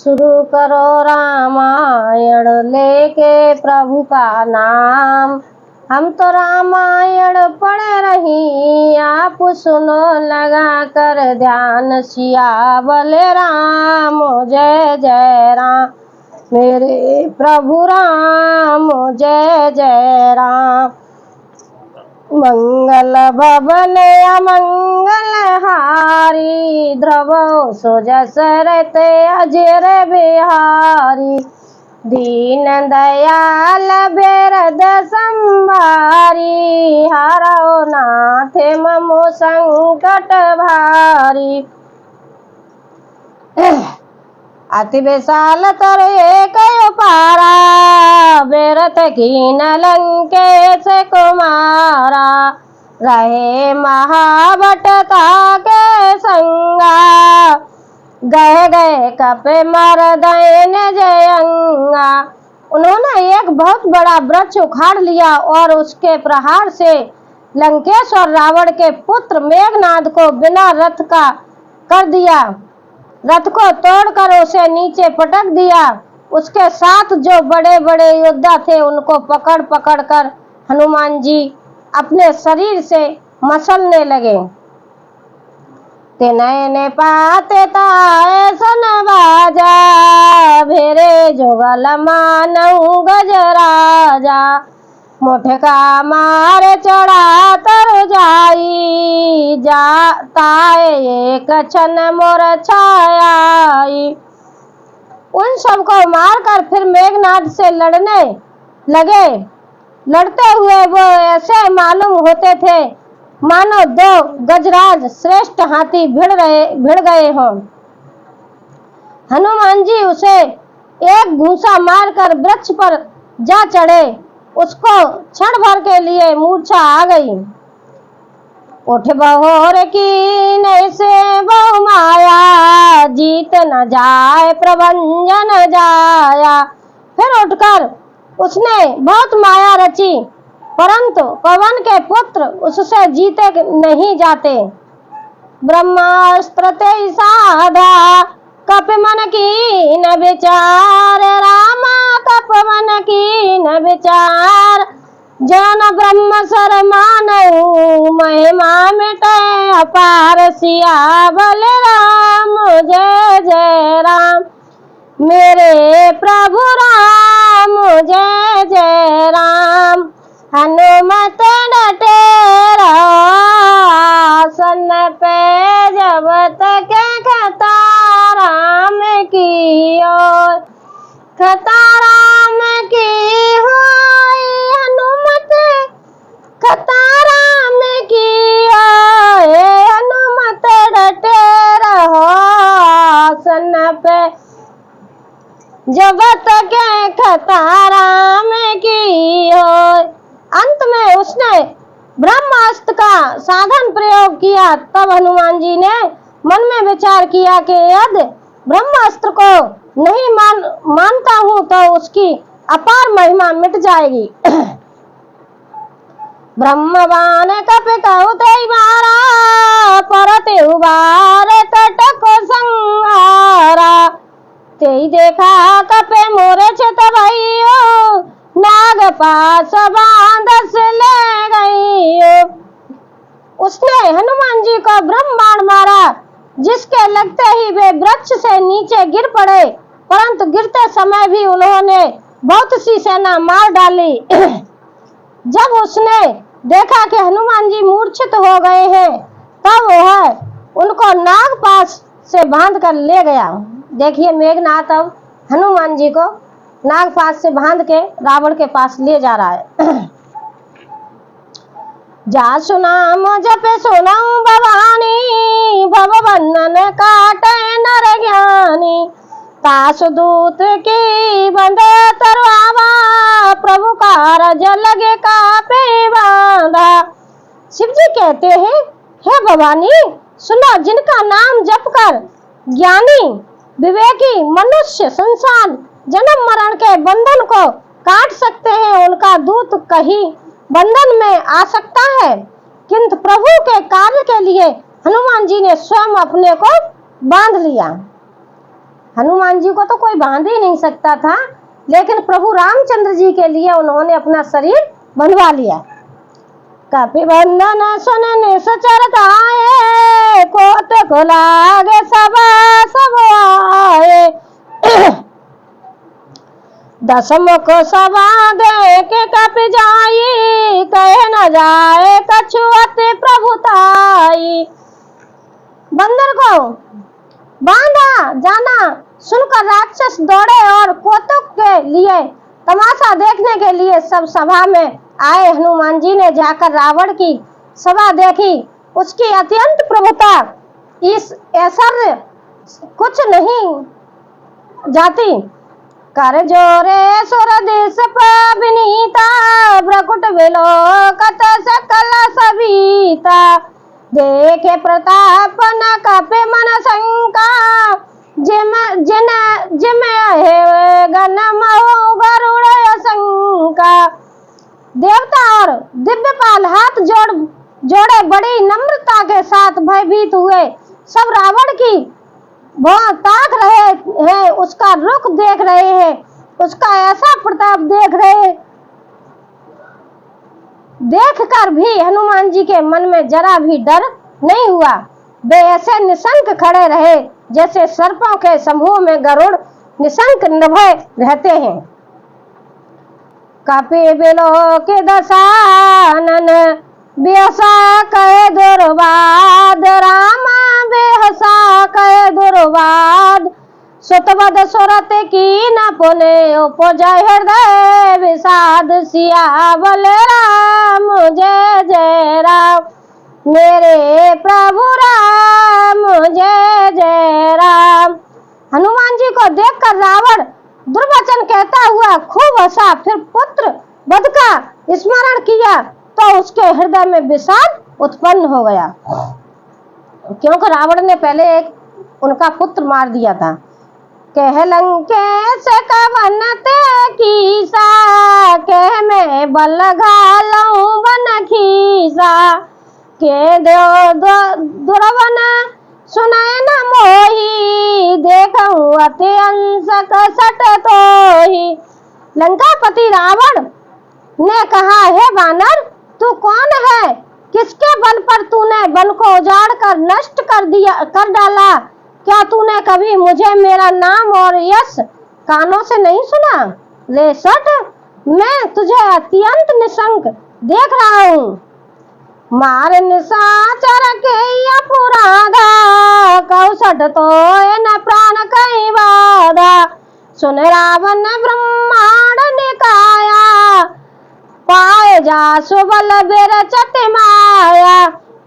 शुरू करो रामायण लेके प्रभु का नाम। हम तो रामायण पढ़ रही, आप सुनो लगा कर ध्यान। सियावल राम जय जय राम, मेरे प्रभु राम जय जय राम। मंगल भवन अमंगल हारी, ध्रुव सो जस रहते अजर बिहारी। दीन दयाल बेरद संभारी, हारो नाथ ममो संकट भारी। अति विशाल तर एक पारा, बेरत कीन लंकेश कुमारा। रहे महाबटता के संगा, गए गए कपे मरदैन जयंगा। उन्होंने एक बहुत बड़ा वृक्ष उखाड़ लिया और उसके प्रहार से लंकेश और रावण के पुत्र मेघनाद को बिना रथ का कर दिया। रथ को तोड़कर उसे नीचे पटक दिया। उसके साथ जो बड़े बड़े योद्धा थे उनको पकड़ पकड़ कर हनुमान जी अपने शरीर से मसलने लगे। ते नयने पाते ताए सन बाजा, भेरे जोगल मानऊ गजराजा। मोठका मार चढ़ा तर जाई, जाताए एक क्षण मोर छायाई। उन सबको मारकर फिर मेघनाद से लड़ने लगे। लड़ते हुए वो ऐसे मालूम होते थे मानो दो गजराज श्रेष्ठ हाथी भिड़ गए हों। हनुमान जी उसे एक घूंसा मारकर वृक्ष पर जा चढ़े। उसको क्षण भर के लिए मूर्छा आ गई। उठ बहोर की नैसे बहु माया, जीत न जाए प्रभंजन जाया। फिर उठकर उसने बहुत माया रची, परंतु पवन के पुत्र उससे जीते नहीं जाते। ब्रह्मास्त्र ते साधा, कप मन की न विचार। रामा कप मन की न विचार, जन ब्रह्म सर मानऊ। महिमा मिटे अपार, सियावल राम जय जय राम, मेरे प्रभु राम जय जय राम। हनुमत डटे रहो आसन पे, जब तक खताराम की ओर। खताराम की होई हनुमत, खताराम की ओर। हनुमत डटे रहो आसन पे, जब तक खताराम की ओर। अंत में उसने ब्रह्मास्त्र का साधन प्रयोग किया। तब हनुमान जी ने मन में विचार किया कि यदि ब्रह्मास्त्र को नहीं मानता हूँ तो उसकी अपार महिमा मिट जाएगी। ब्रह्मवान कपितौ ते मारा, परते उबारे तटक संहारा। तेई देखा कपे मोरे छित भइयो, नाग पास बांधस ले गई। उसने हनुमान जी को ब्रह्मांड मारा, जिसके लगते ही वे वृक्ष से नीचे गिर पड़े, परंतु गिरते समय भी उन्होंने बहुत सी सेना मार डाली। जब उसने देखा कि हनुमान जी मूर्छित हो गए हैं, तब वह उनको नागपाश से बांध कर ले गया। देखिए मेघनाद अब हनुमान जी को नागपाश से बांध के रावण के पास ले जा रहा है। जा सुनाम जपे सुनाऊं भवानी, भव बंधन काटे नर ज्ञानी। तासु दूत की बंधे तरवावा, प्रभु कारज लगे कापे बांधा। शिव जी कहते हैं, हे भवानी सुनो, जिनका नाम जप कर ज्ञानी विवेकी मनुष्य संसार जन्म मरण के बंधन को काट सकते हैं, उनका दूत कहीं बंधन में आ सकता है। किंतु प्रभु के कार्य के लिए हनुमान जी ने स्वयं अपने को बांध लिया। हनुमान जी को तो कोई बांध ही नहीं सकता था, लेकिन प्रभु रामचंद्र जी के लिए उन्होंने अपना शरीर बंधवा लिया। कपिबंधन सुन निश्चर गाए, कोट को लागे सब सब आए। दसमुख सभा दे के कपि जाई, कहे न जाए कछु अति प्रभुताई। बंदर को बांधा जाना सुनकर राक्षस दौड़े और कौतुक के लिए तमाशा देखने के लिए सब सभा में आए। हनुमान जी ने जाकर रावण की सभा देखी, उसकी अत्यंत प्रभुता, इस ऐश्वर्य कुछ नहीं जाती। कर जोरे सुर देश विनीता, भ्रकुट विलोकत सकल सविता। देखे प्रताप न कपे मन शंका, जिम है गण महो गरुड़ शंका। देवता और दिव्यपाल हाथ जोड़े बड़ी नम्रता के साथ भयभीत हुए। सब रावण की बहुत ताक रहे हैं, उसका रुख देख रहे हैं, उसका ऐसा प्रताप देख रहे। देखकर भी हनुमान जी के मन में जरा भी डर नहीं हुआ। वे ऐसे निशंक खड़े रहे जैसे सर्पों के समूह में गरुड़ निशंक निर्भय रहते हैं। कपि बिलोक दशानन, बेहसा कहे दुर्वाद, रामा बेहसा कहे दुर्वाद। सुतवद सुरत की न पुने, उपजय हृदय विषाद। सियावल राम जय जय राम, मेरे प्रभु राम जय जय राम। हनुमान जी को देखकर रावण दुर्वचन कहता हुआ खूब हंसा, फिर पुत्र वध का स्मरण किया तो उसके हृदय में विषाद उत्पन्न हो गया, क्योंकि रावण ने पहले एक उनका पुत्र मार दिया था। कह लंकेश कवन ते कीसा, कह मैं बल घालूं बन खीसा। के दुर्वन सुनाए न मोही, देखूं अति अंशक सट तोही। लंकापति रावण ने कहा, हे वानर, तू कौन है? किसके बल पर तूने वन को उजाड़ कर नष्ट कर डाला? क्या तूने कभी मुझे मेरा नाम और यश कानों से नहीं सुना? ले सट, मैं तुझे अत्यंत निशंक देख रहा हूँ। मार निशाचर के अपराधा, कौशट तो न प्राण कई बाधा। सुन रावण ब्रह्मांड निकाया, पाए जा सुबल बेरचत माया।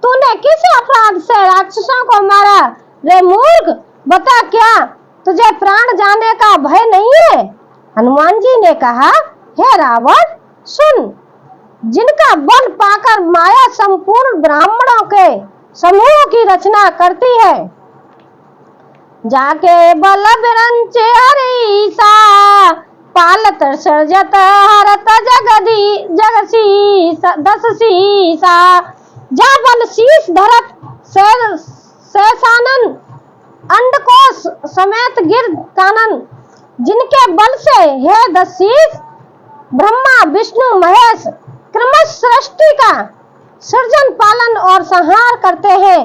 तूने किस अपराध से राक्षसों को मारा? रे मूर्ख, बता, क्या तुझे प्राण जाने का भय नहीं है? हनुमान जी ने कहा, हे रावण, सुन, जिनका बल पाकर माया संपूर्ण ब्राह्मणों के समूह की रचना करती है, जाके बल बिरंचे हरीसा, पालत सर्जत हरत जगसी दस सीसा। जा बल शीश धरत शेषानन, अंडकोश समेत गिर कानन, जिनके बल से हे दशीष ब्रह्मा विष्णु महेश क्रमश सृष्टि का सृजन पालन और संहार करते हैं,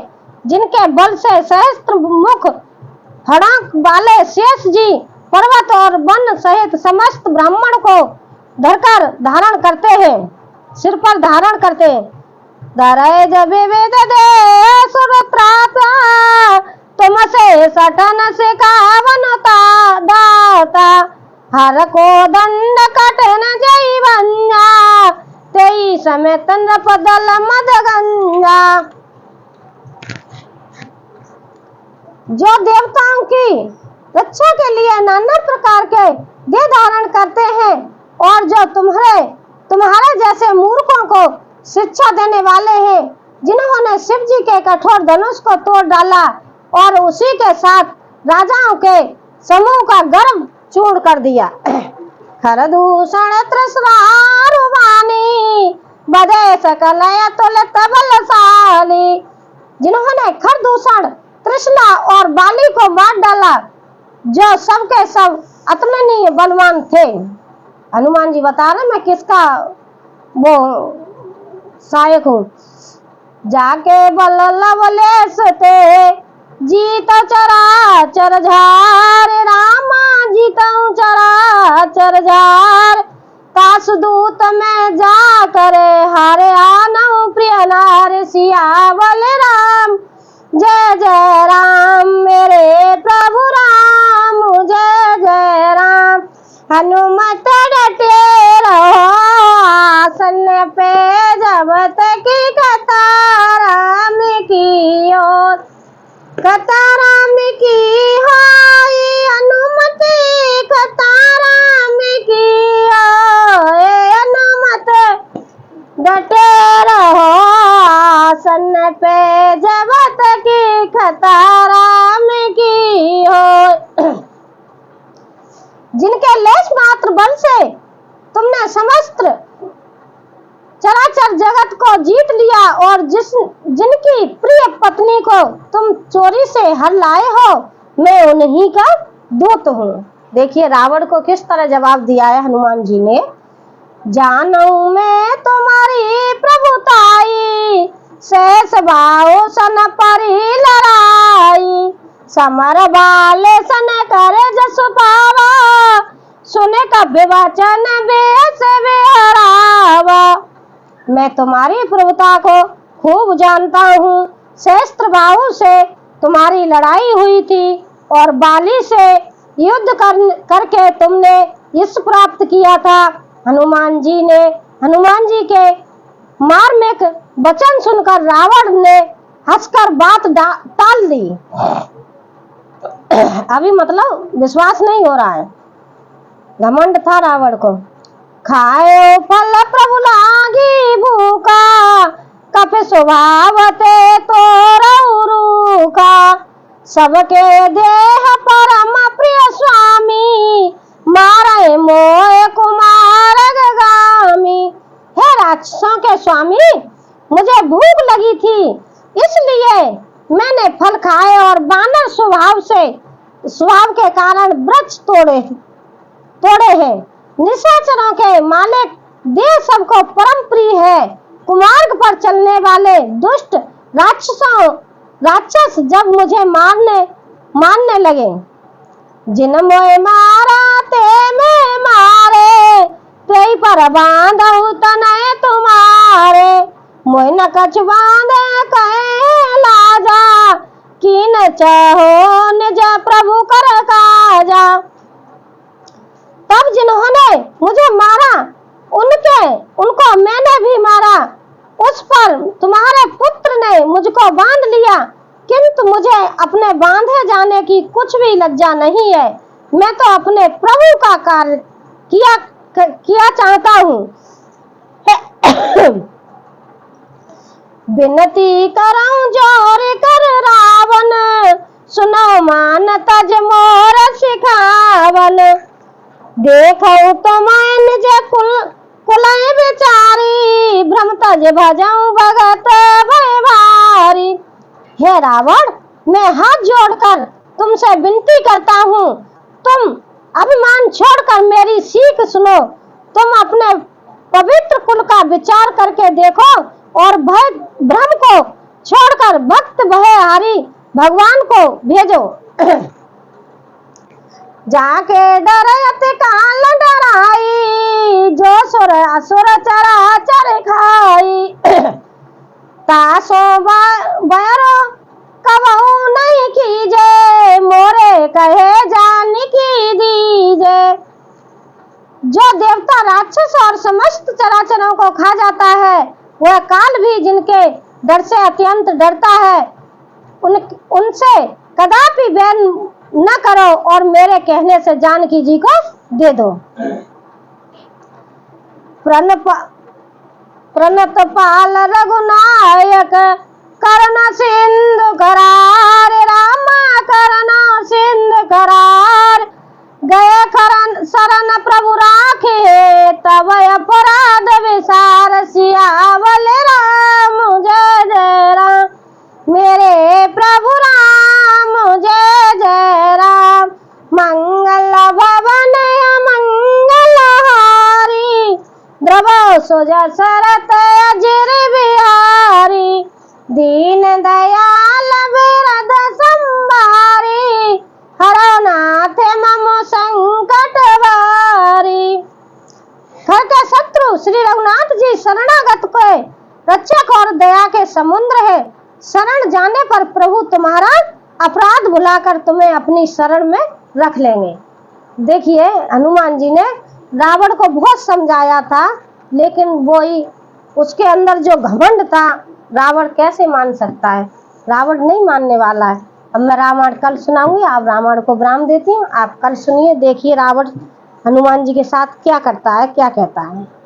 जिनके बल से सहस्त्र मुख हड़ाक वाले शेष जी पर्वत और वन सहित समस्त ब्राह्मण को धरकर धारण करते हैं, सिर पर धारण करते हैं। धरे जब वेद दे सुरत्राता, तुमसे सटन से कावनता दाता। हर को दंड कटन जय बंजा, तेई समय तंद्र पदल मद गंजा। जो देवताओं की रक्षा के लिए नाना प्रकार के देह धारण करते हैं, और जो तुम्हारे जैसे मूर्खों को शिक्षा देने वाले हैं, जिन्होंने शिव जी के कठोर धनुष को तोड़ डाला और उसी के साथ राजाओं के समूह का गर्व चूर्ण कर दिया। खरदूषण तृष्णारुवानी, बधे सकल अतुलित बलशाली। जिन्होंने खरदूषण, तृष्णा और बाली को मार डाला, जो सब के सब इतने नहीं बलवान थे। हनुमान जी बता रहे मैं किसका वो सहायक हूँ। जाके बल लवलेश ते जीत चराचर झार, रामा जीतऊं चराचर झार। काश दूत में जा करे हारे आनऊ प्रिय नार, सियावल राम जय जय राम मेरे प्रभु राम जय जय राम। हनुमत डटे रहो आसन पे जब तक कथा राम की ओर, कथा राम की होई हनुमत कथा राम की ओर। हनुमत डटे रहो आसन पे जब तक कथा राम की हो। जिनके लेश मात्र बल से तुमने समस्त चराचर जगत को जीत लिया और जिनकी प्रिय पत्नी को तुम चोरी से हर लाए हो, मैं उन्हीं का दूत हूँ। देखिए रावण को किस तरह जवाब दिया है हनुमान जी ने। जानू मैं तुम्हारी प्रभुताई, शेष भाव सन परी लड़ाई। समर बाल सन कर जस पावा, सुने कभ्य वचन बेस बेहरावा। मैं तुम्हारी प्रभुता को खूब जानता हूँ। शस्त्र बाहु से तुम्हारी लड़ाई हुई थी और बाली से युद्ध करके तुमने यश प्राप्त किया था। हनुमान जी के मार्मिक वचन सुनकर रावण ने हंसकर बात टाल दी। अभी मतलब विश्वास नहीं हो रहा है, घमंड था रावण को। खाए फल प्रभु लागी भूखा, कपि स्वभाव ते तोरऊ का। सबके देह परम प्रिय स्वामी, मारे मोह कुमार गामी। हे राक्षसों के स्वामी, मुझे भूख लगी थी इसलिए मैंने फल खाए और बानर स्वभाव के कारण वृक्ष तोड़े हैं। निशाचरों के मालिक देह सबको परम प्रिय है। कुमार्ग पर चलने वाले दुष्ट राक्षस जब मुझे मारने लगे, जिन मोह मारा ते में मारे, तेई पर बांधऊ तनय तुम्हारे। मोह न कछ बांधे कहे लाजा, कीन चाहो निज प्रभु कर काजा। तब जिन्होंने मुझे मारा उनको मैंने भी मारा। उस पर तुम्हारे पुत्र ने मुझको बांध लिया, किंतु मुझे अपने बांधे जाने की कुछ भी लज्जा नहीं है। मैं तो अपने प्रभु का कार्य किया चाहता हूँ। विनती करऊं जोर कर रावण, सुनो मान तज मोर सिखावन। देखो तुम निज कुलय बेचारी, भ्रम तज भजऊं भगत भय भारी। हे रावण, मैं हाथ जोड़कर तुमसे विनती करता हूँ, तुम अभिमान छोड़कर मेरी सीख सुनो। तुम अपने पवित्र कुल का विचार करके देखो और भ्रम को छोड़कर भक्त भयहारी भगवान को भेजो। जाके डरत काल डराई, जो सुर असुर चराचर खाई। तासो बैरो कबहू नहीं कीजे, मोरे कहे जान की दीजे। जो देवता राक्षस और समस्त चराचरों को खा जाता है, वह काल भी जिनके डर से अत्यंत डरता है, उनसे कदापि बैर न करो और मेरे कहने से जानकी जी को दे दो। प्रणत पाल रघुनायक, करुणा सिंधु करार। रामा करुणा सिंधु करार, गए शरण प्रभु राखे, तब अपराध विसार। सियावल राम जय जय राम मेरे प्रभु राम जय जय राम। सोजा सरत अजर बिहारी, दीन दयाल बिरद संभारी, हरो नाथ मम संकट वारी। घर के शत्रु श्री रघुनाथ जी शरणागत को रक्षक और दया के समुद्र है। शरण जाने पर प्रभु तुम्हारा अपराध भुलाकर तुम्हें अपनी शरण में रख लेंगे। देखिए, हनुमान जी ने रावण को बहुत समझाया था, लेकिन वही उसके अंदर जो घमंड था, रावण कैसे मान सकता है? रावण नहीं मानने वाला है। अब मैं रामायण कल सुनाऊंगी, आप रामायण को विराम देती हूँ। आप कल सुनिए, देखिए रावण हनुमान जी के साथ क्या करता है, क्या कहता है।